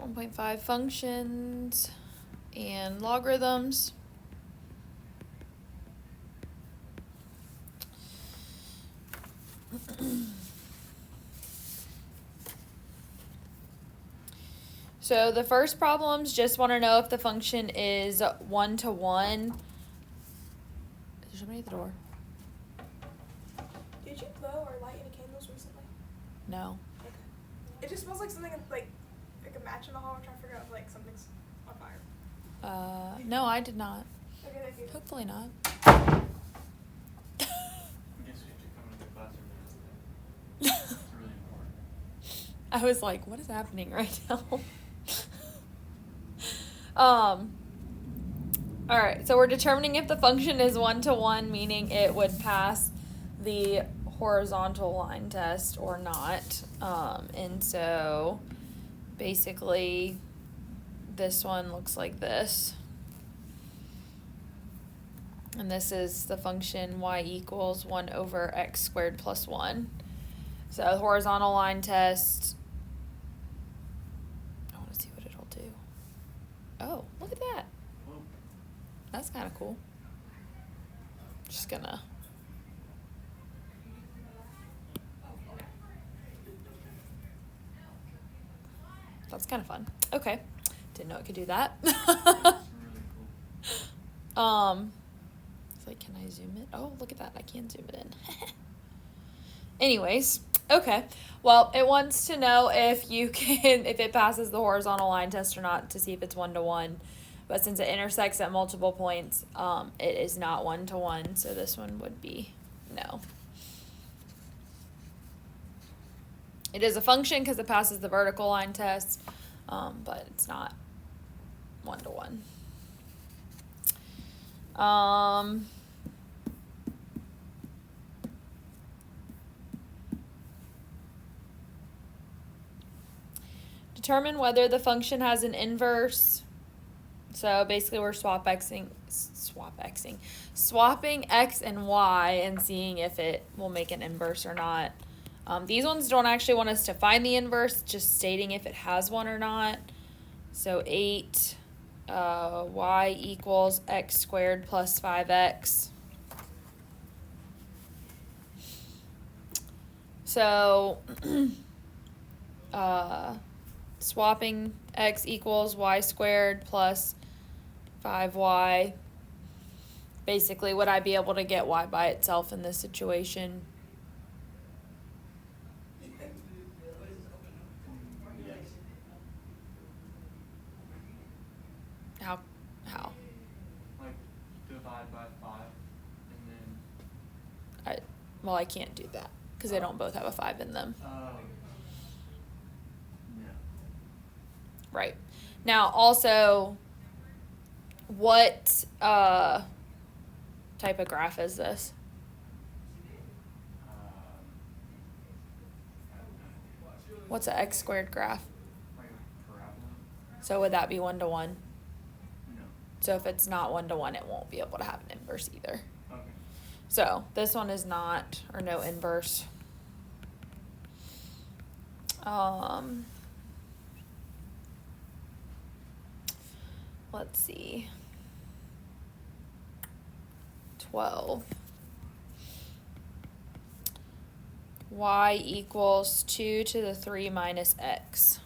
1.5 functions and logarithms. So the first problems just want to know if the function is 1-to-1. Is somebody at the door? Did you blow or light any candles recently? No. Okay. It just smells like something like a match in the hall. I'm trying to figure out if like something's on fire. No, I did not. Okay, thank you. Hopefully not. I guess we have to come into the classroom and ask them. It's really important. I was like, what is happening right now? All right, so we're determining if the function is 1-to-1, meaning it would pass the horizontal line test or not. And so basically this one looks like this. And this is the function y equals 1 over x squared plus 1. So the horizontal line test, I want to see what it'll do. Oh, look at that. Whoa. That's kind of cool. Just gonna. That's kind of fun. Okay. Didn't know it could do that. That's really cool. It's like, can I zoom it? Oh, look at that. I can zoom it in. Anyways, okay. Well, it wants to know if it passes the horizontal line test or not to see if it's 1-to-1. But since it intersects at multiple points, it is not 1-to-1. So this one would be no. It is a function because it passes the vertical line test, but it's not 1-to-1. Determine whether the function has an inverse. So basically we're swapping x and y and seeing if it will make an inverse or not. These ones don't actually want us to find the inverse, just stating if it has one or not. So 8 y equals x squared plus 5x. So swapping x equals y squared plus 5y. Basically, would I be able to get y by itself in this situation? Yes. How? Like, divide by 5, and then... Well, I can't do that because they don't both have a 5 in them. No. Right. Now, also, what type of graph is this? What's an x squared graph? Like a parabola? So would that be 1-to-1? No. So if it's not 1-to-1, it won't be able to have an inverse either. Okay. So this one is not, or no inverse. Let's see. 12. Y equals 2 to the 3 minus x.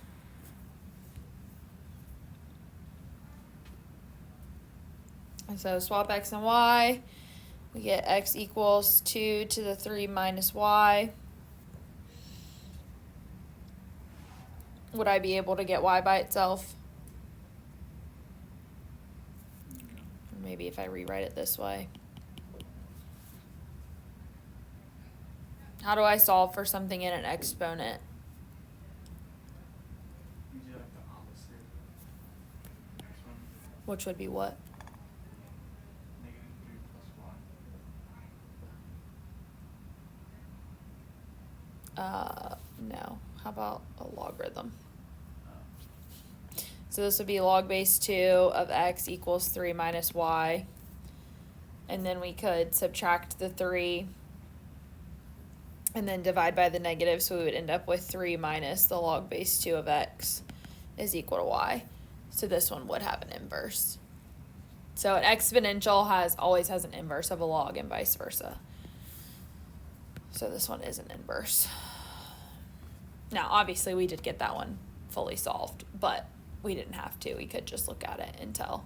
And so swap x and y. We get x equals 2 to the 3 minus y. Would I be able to get y by itself? Or maybe if I rewrite it this way. How do I solve for something in an exponent? You do like the opposite. Next one. Which would be what? -3 plus y. No. How about a logarithm? Oh. So this would be log base 2 of x equals 3 minus y. And then we could subtract the 3 and then divide by the negative, so we would end up with 3 minus the log base 2 of x. is equal to y. So this one would have an inverse. So an exponential always has an inverse of a log and vice versa. So this one is an inverse. Now, obviously, we did get that one fully solved, but we didn't have to. We could just look at it and tell.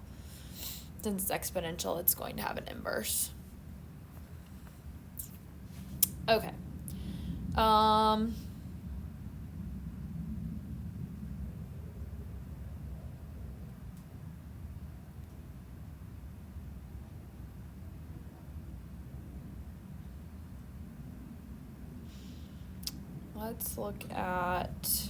Since it's exponential, it's going to have an inverse. Okay. Let's look at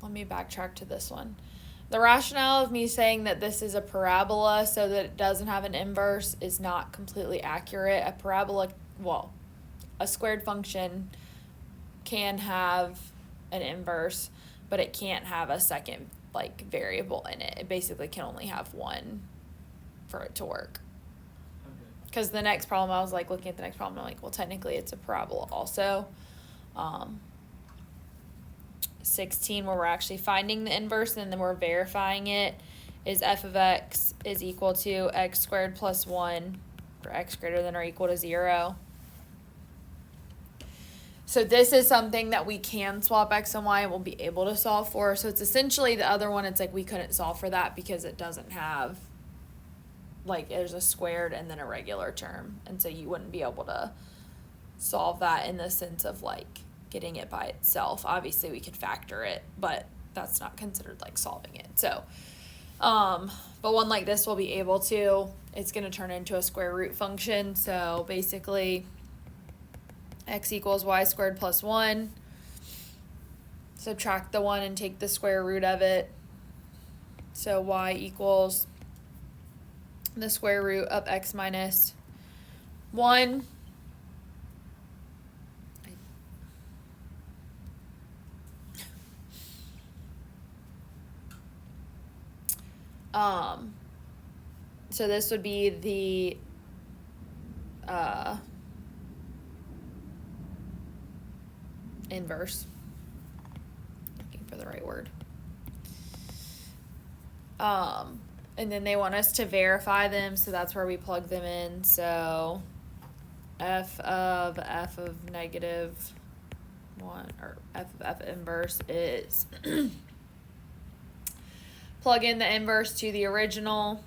let me backtrack to this one. The rationale of me saying that this is a parabola so that it doesn't have an inverse is not completely accurate. A parabola, well, a squared function can have an inverse, but it can't have a second variable in it. It basically can only have one for it to work. Because the next problem, I was looking at the next problem, I'm like, well, technically it's a parabola also. 16, where we're actually finding the inverse and then we're verifying it, is f of x is equal to x squared plus 1 for x greater than or equal to 0. So this is something that we can swap x and y and we'll be able to solve for. So it's essentially the other one, it's we couldn't solve for that because it doesn't have, there's a squared and then a regular term. And so you wouldn't be able to solve that in the sense of getting it by itself. Obviously we could factor it, but that's not considered solving it. So, but one like this we'll be able to. It's going to turn into a square root function. So basically x equals y squared plus 1. Subtract the 1 and take the square root of it. So y equals the square root of x minus 1. So this would be the inverse. Looking for the right word. And then they want us to verify them, so that's where we plug them in. So f of negative 1, or f of f inverse is plug in the inverse to the original.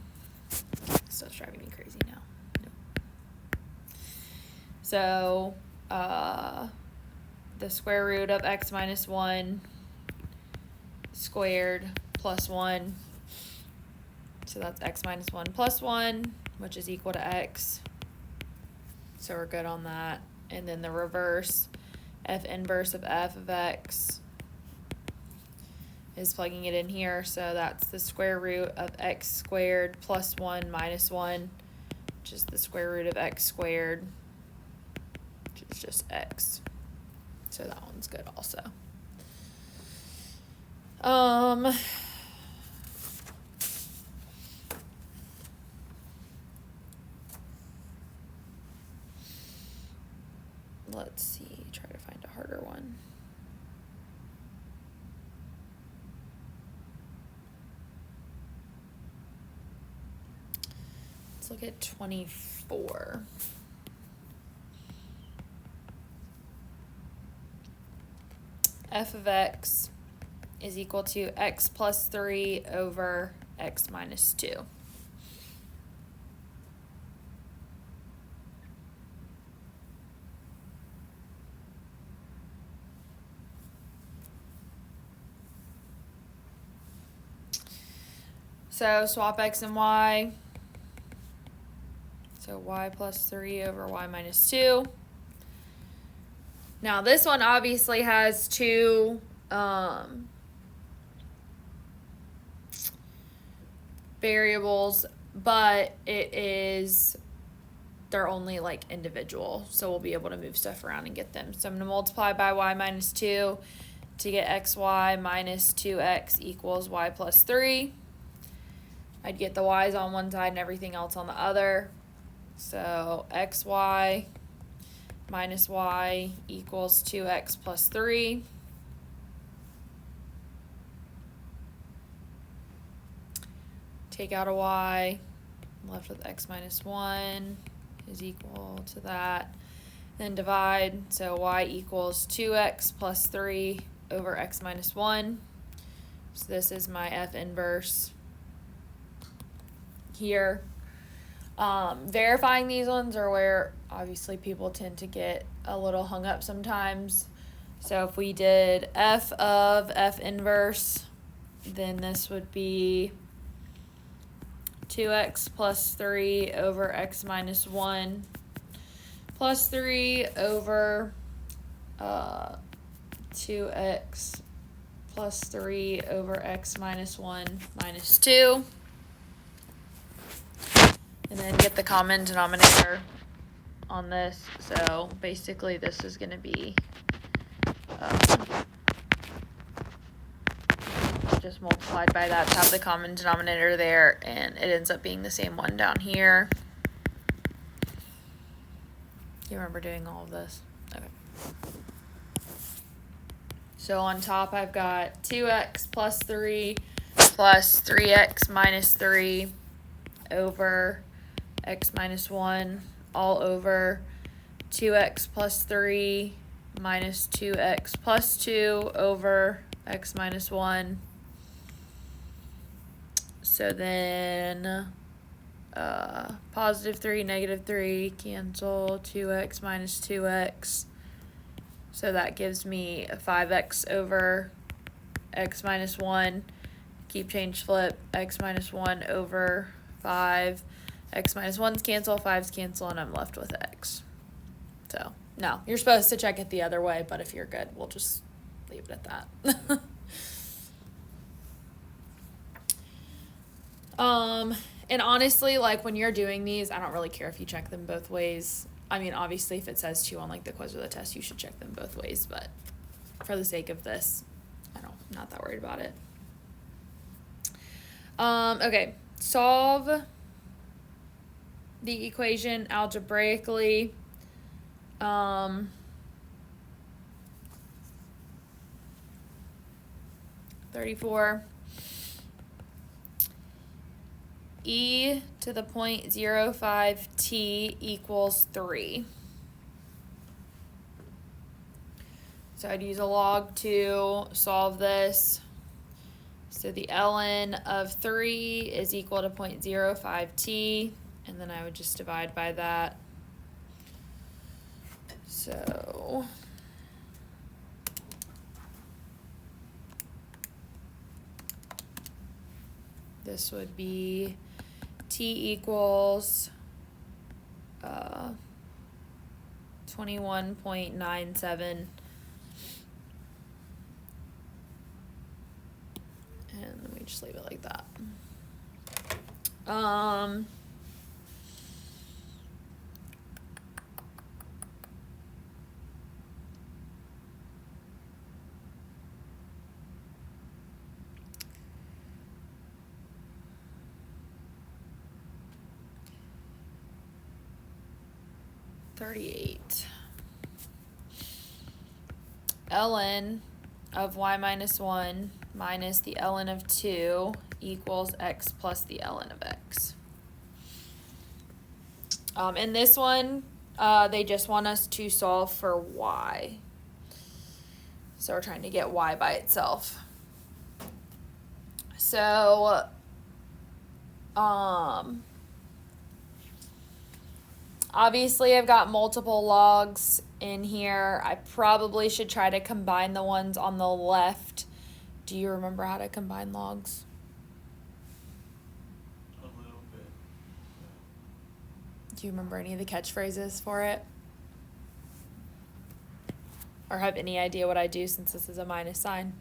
Stuff's driving me crazy now. No. So the square root of x minus 1 squared plus 1. So that's x minus 1 plus 1, which is equal to x. So we're good on that. And then the reverse, f inverse of f of x, is plugging it in here. So that's the square root of x squared plus 1 minus 1, which is the square root of x squared, which is just x. So that one's good also. Let's see, try to find a harder one. Let's look at 24. F of x is equal to x plus 3 over x minus 2. So swap x and y. So y plus 3 over y minus 2. Now this one obviously has two variables, but they're only individual. So we'll be able to move stuff around and get them. So I'm going to multiply by y minus 2 to get xy minus 2x equals y plus 3. I'd get the y's on one side and everything else on the other. So xy minus y equals 2x plus 3. Take out a y, left with x minus 1 is equal to that. Then divide, so y equals 2x plus 3 over x minus 1. So this is my F inverse here. Verifying these ones are where obviously people tend to get a little hung up sometimes. So if we did F of F inverse, then this would be 2x plus 3 over x minus 1 plus 3 over 2x plus 3 over x minus 1 minus 2. And then get the common denominator on this. So basically this is going to be just multiplied by that to have the common denominator there, and it ends up being the same one down here. You remember doing all of this? Okay. So on top I've got 2x plus 3 plus 3x minus 3 over x minus 1 all over 2x plus 3 minus 2x plus 2 over x minus 1. So then positive 3, negative 3 cancel, 2x minus 2x. So that gives me a 5x over x minus 1. Keep change flip, x minus 1 over 5. X minus 1's cancel, 5's cancel, and I'm left with x. So, no, you're supposed to check it the other way, but if you're good, we'll just leave it at that. And honestly, like when you're doing these, I don't really care if you check them both ways. I mean, obviously if it says to on like the quiz or the test, you should check them both ways, but for the sake of this, I'm not that worried about it. Okay, solve the equation algebraically. 34. E to the 0.05 t equals 3. So I'd use a log to solve this. So the ln of 3 is equal to 0.05 t, and then I would just divide by that. So this would be t equals 21.97. And let me just leave it like that. Ln of y minus 1 minus the ln of 2 equals x plus the ln of x. In this one, they just want us to solve for y. So we're trying to get y by itself. So, obviously I've got multiple logs in here. I probably should try to combine the ones on the left. Do you remember how to combine logs? A little bit. Do you remember any of the catchphrases for it? Or have any idea what I do since this is a minus sign?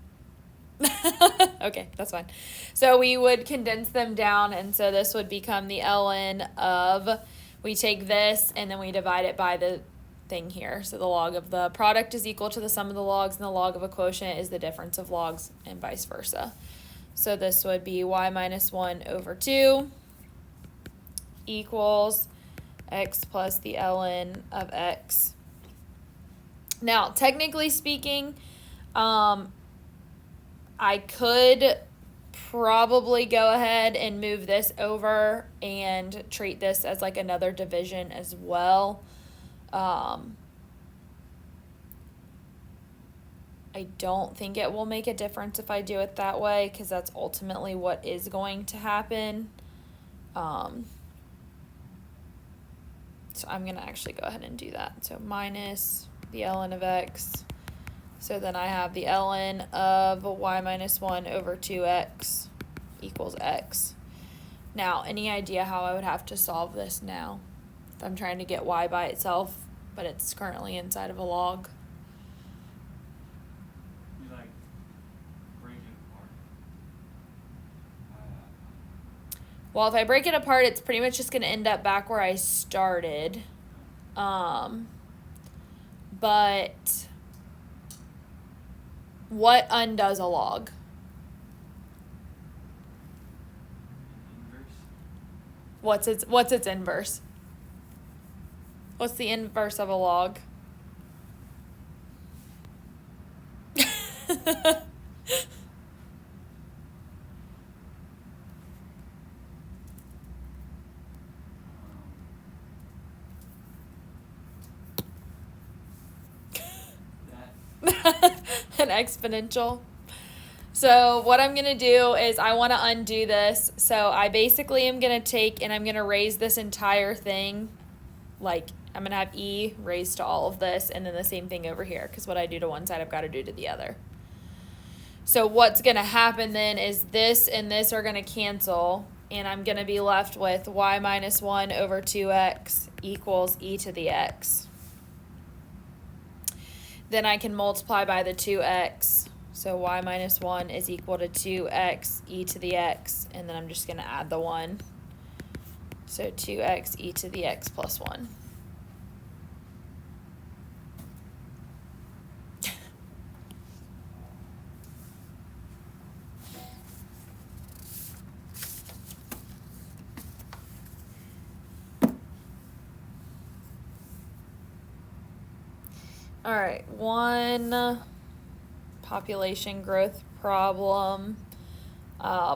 Okay, that's fine. So we would condense them down, and so this would become the ln of, we take this and then we divide it by the thing here. So the log of the product is equal to the sum of the logs, and the log of a quotient is the difference of logs, and vice versa. So this would be y minus 1 over 2 equals x plus the ln of x. Now, technically speaking, I could probably go ahead and move this over and treat this as like another division as well. I don't think it will make a difference if I do it that way, because that's ultimately what is going to happen. So I'm going to actually go ahead and do that. So minus the ln of x. So then I have the ln of y minus 1 over 2x equals x. Now, any idea how I would have to solve this now? If I'm trying to get y by itself, but it's currently inside of a log. You like break it apart. Well, if I break it apart, it's pretty much just going to end up back where I started. But what undoes a log? Inverse. What's its inverse? What's the inverse of a log? That. An exponential. So what I'm going to do is I want to undo this. So I basically am going to take and I'm going to raise this entire thing. Like I'm going to have e raised to all of this, and then the same thing over here, because what I do to one side I've got to do to the other. So what's going to happen then is this and this are going to cancel, and I'm going to be left with y minus 1 over 2x equals e to the x. Then I can multiply by the 2x. So y minus 1 is equal to 2x e to the x, and then I'm just going to add the 1. So 2x e to the x plus 1. All right, one population growth problem.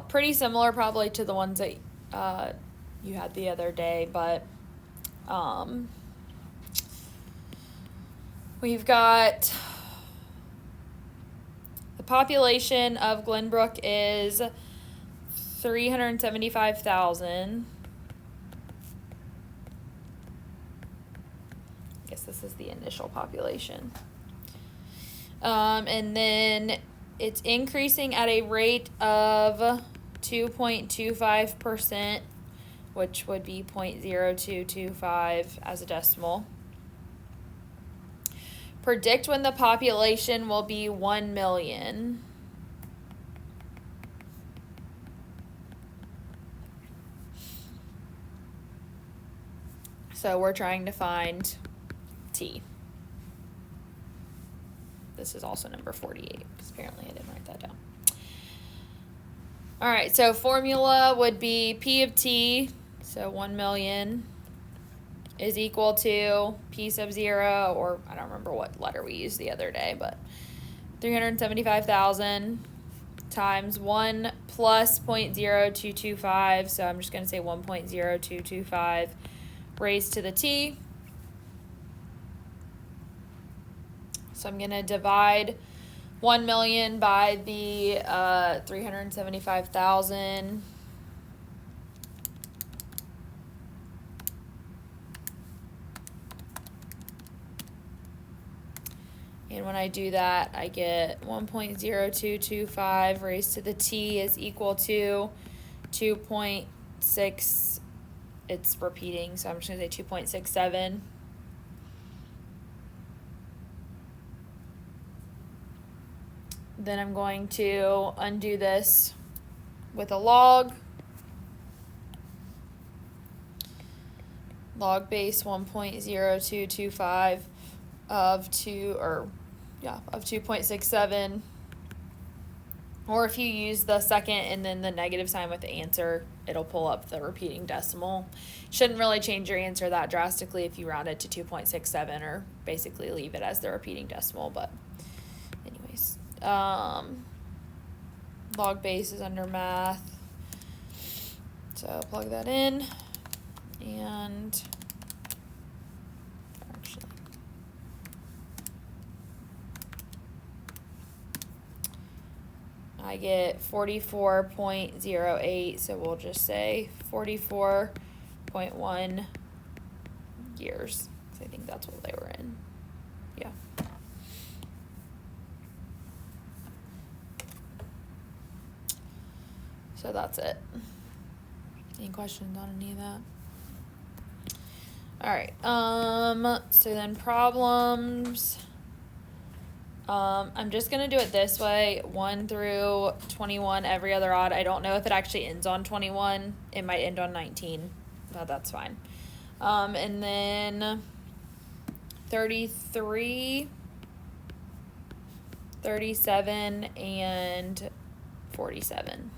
Pretty similar probably to the ones that you had the other day, but we've got the population of Glenbrook is 375,000. I guess this is the initial population. And then it's increasing at a rate of 2.25%, which would be 0.0225 as a decimal. Predict when the population will be 1 million. So we're trying to find T. This is also number 48, because apparently I didn't write that down. All right, so formula would be P of T, so 1 million, is equal to P sub 0, or I don't remember what letter we used the other day, but 375,000 times 1 plus 0.0225, so I'm just going to say 1.0225 raised to the T. So I'm going to divide 1 million by the 375,000. And when I do that, I get 1.0225 raised to the T is equal to 2.6. It's repeating, so I'm just going to say 2.67. Then I'm going to undo this with a log. Log base 1.0225 of 2.67 Or if you use the second and then the negative sign with the answer, it'll pull up the repeating decimal. Shouldn't really change your answer that drastically if you round it to 2.67 or basically leave it as the repeating decimal, but anyways. Log base is under math. So plug that in and actually I get 44.08, so we'll just say 44.1 years. So I think that's what they were in. Yeah. So that's it. Any questions on any of that? All right. So then problems. I'm just gonna do it this way, 1 through 21, every other odd. I don't know if it actually ends on 21. It might end on 19, but that's fine. And then 33, 37, and 47.